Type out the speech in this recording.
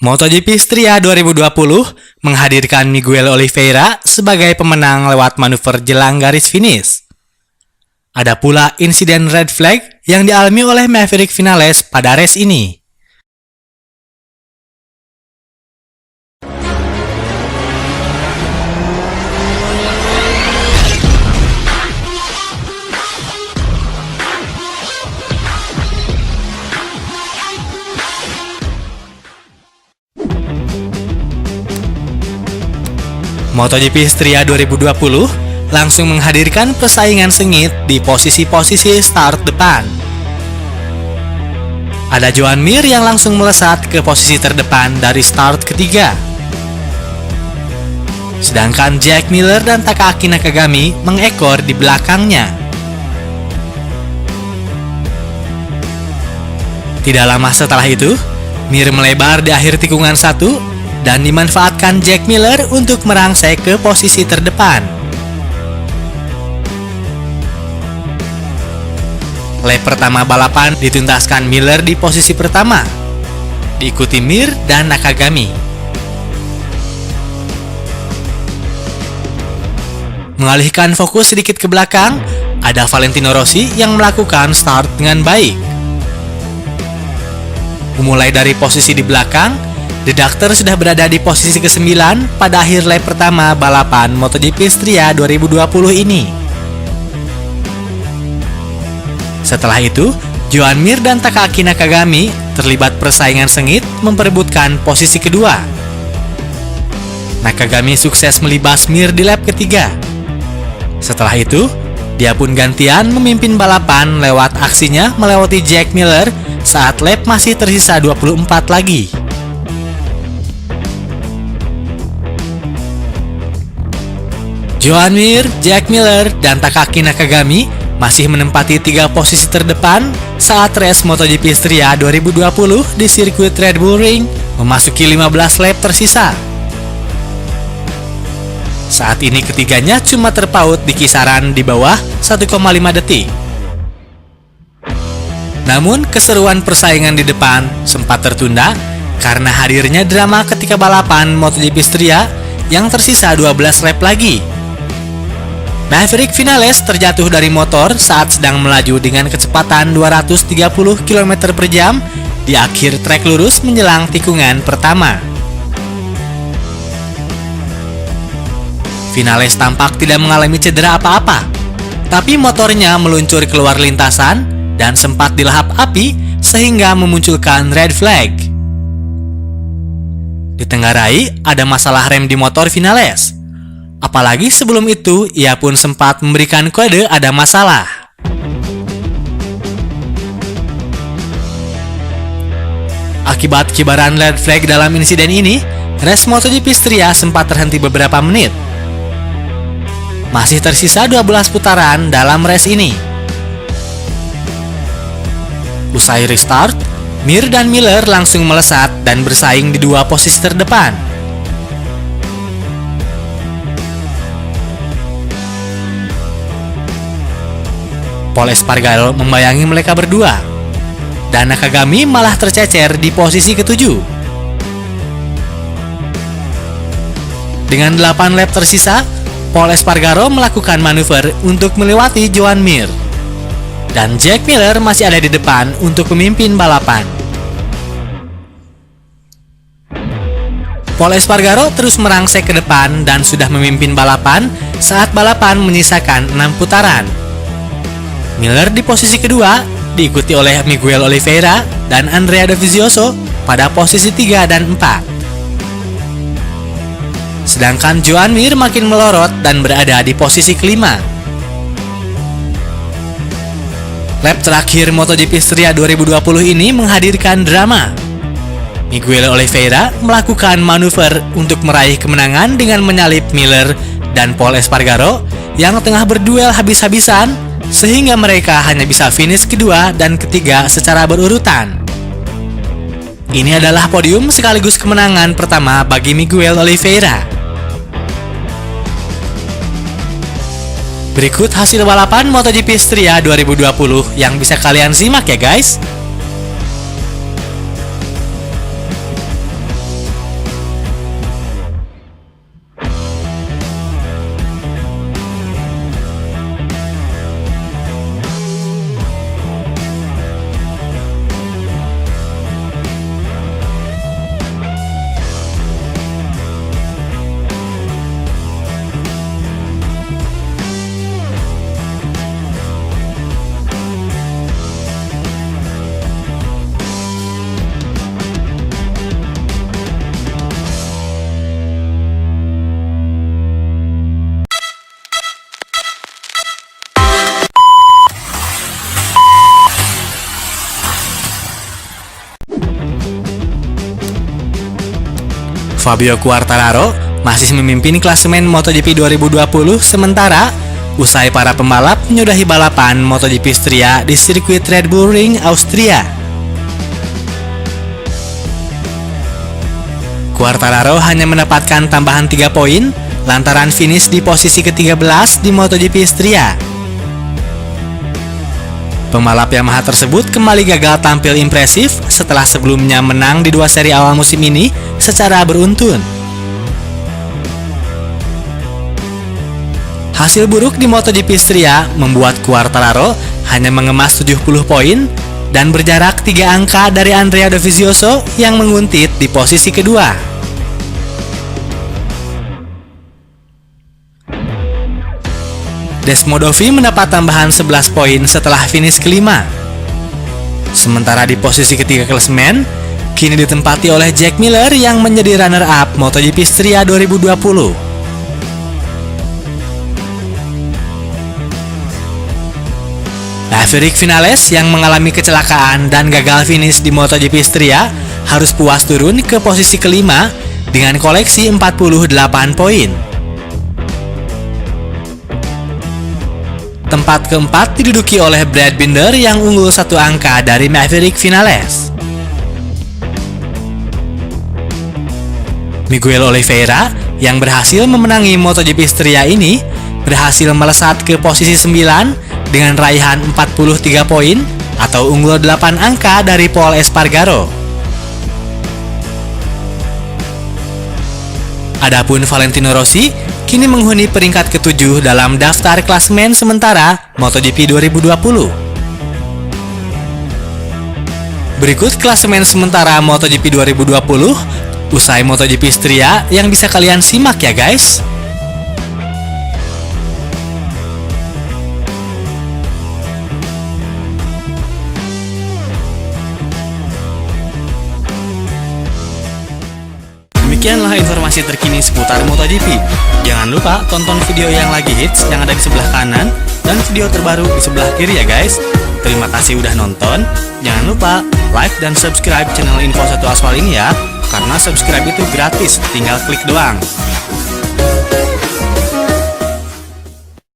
MotoGP Istria 2020 menghadirkan Miguel Oliveira sebagai pemenang lewat manuver jelang garis finish. Ada pula insiden red flag yang dialami oleh Maverick Vinales pada race ini. MotoGP Istria 2020 langsung menghadirkan persaingan sengit di posisi-posisi start depan. Ada Joan Mir yang langsung melesat ke posisi terdepan dari start ketiga. Sedangkan Jack Miller dan Takaaki Nakagami mengekor di belakangnya. Tidak lama setelah itu, Mir melebar di akhir tikungan 1 dan dimanfaatkan Jack Miller untuk merangsek ke posisi terdepan. Lap pertama balapan dituntaskan Miller di posisi pertama, diikuti Mir dan Nakagami. Mengalihkan fokus sedikit ke belakang, ada Valentino Rossi yang melakukan start dengan baik. Memulai dari posisi di belakang, The Doctor sudah berada di posisi ke-9 pada akhir lap pertama balapan MotoGP Istria 2020 ini. Setelah itu, Joan Mir dan Takaaki Nakagami terlibat persaingan sengit memperebutkan posisi kedua. Nakagami sukses melibas Mir di lap ketiga. Setelah itu, dia pun gantian memimpin balapan lewat aksinya melewati Jack Miller saat lap masih tersisa 24 lagi. Joan Mir, Jack Miller, dan Takaaki Nakagami masih menempati 3 posisi terdepan saat race MotoGP Istria 2020 di sirkuit Red Bull Ring memasuki 15 lap tersisa. Saat ini ketiganya cuma terpaut di kisaran di bawah 1,5 detik. Namun keseruan persaingan di depan sempat tertunda karena hadirnya drama ketika balapan MotoGP Istria yang tersisa 12 lap lagi. Maverick Vinales terjatuh dari motor saat sedang melaju dengan kecepatan 230 km per jam di akhir trek lurus menjelang tikungan pertama. Vinales tampak tidak mengalami cedera apa-apa, tapi motornya meluncur keluar lintasan dan sempat dilahap api sehingga memunculkan red flag. Ditengarai ada masalah rem di motor Vinales. Apalagi sebelum itu, ia pun sempat memberikan kode ada masalah. Akibat kibaran red flag dalam insiden ini, race MotoGP Istria sempat terhenti beberapa menit. Masih tersisa 12 putaran dalam race ini. Usai restart, Mir dan Miller langsung melesat dan bersaing di 2 posisi terdepan. Pol Espargaro membayangi mereka berdua, dan Nakagami malah tercecer di posisi ke-7. Dengan 8 lap tersisa, Pol Espargaro melakukan manuver untuk melewati Joan Mir, dan Jack Miller masih ada di depan untuk memimpin balapan. Pol Espargaro terus merangsek ke depan dan sudah memimpin balapan saat balapan menyisakan 6 putaran. Miller di posisi kedua, diikuti oleh Miguel Oliveira dan Andrea Dovizioso pada posisi 3 dan 4. Sedangkan Joan Mir makin melorot dan berada di posisi kelima. Lap terakhir MotoGP Istria 2020 ini menghadirkan drama. Miguel Oliveira melakukan manuver untuk meraih kemenangan dengan menyalip Miller dan Pol Espargaro yang tengah berduel habis-habisan, sehingga mereka hanya bisa finish kedua dan ketiga secara berurutan. Ini adalah podium sekaligus kemenangan pertama bagi Miguel Oliveira. Berikut hasil balapan MotoGP Istria 2020 yang bisa kalian simak ya guys. Fabio Quartararo masih memimpin klasemen MotoGP 2020 sementara usai para pembalap menyudahi balapan MotoGP Istria di sirkuit Red Bull Ring, Austria. Quartararo hanya mendapatkan tambahan 3 poin lantaran finish di posisi ke-13 di MotoGP Istria. Pembalap Yamaha tersebut kembali gagal tampil impresif setelah sebelumnya menang di 2 seri awal musim ini secara beruntun. Hasil buruk di MotoGP Istria membuat Quartararo hanya mengemas 70 poin dan berjarak 3 angka dari Andrea Dovizioso yang menguntit di posisi kedua. Desmodovi mendapat tambahan 11 poin setelah finish kelima. Sementara di posisi ketiga klasemen, kini ditempati oleh Jack Miller yang menjadi runner-up MotoGP Istria 2020. Maverick Vinales yang mengalami kecelakaan dan gagal finish di MotoGP Istria harus puas turun ke posisi kelima dengan koleksi 48 poin. Tempat keempat diduduki oleh Brad Binder yang unggul 1 angka dari Maverick Vinales. Miguel Oliveira yang berhasil memenangi MotoGP Istria ini berhasil melesat ke posisi 9 dengan raihan 43 poin atau unggul 8 angka dari Pol Espargaro. Adapun Valentino Rossi kini menghuni peringkat ke-7 dalam daftar klasemen sementara MotoGP 2020. Berikut klasemen sementara MotoGP 2020 usai MotoGP Istria yang bisa kalian simak ya guys. Demikianlah informasi terkini seputar MotoGP. Jangan lupa tonton video yang lagi hits yang ada di sebelah kanan dan video terbaru di sebelah kiri ya guys. Terima kasih udah nonton. Jangan lupa like dan subscribe channel Info 1 Aspal ini ya. Karena subscribe itu gratis, tinggal klik doang.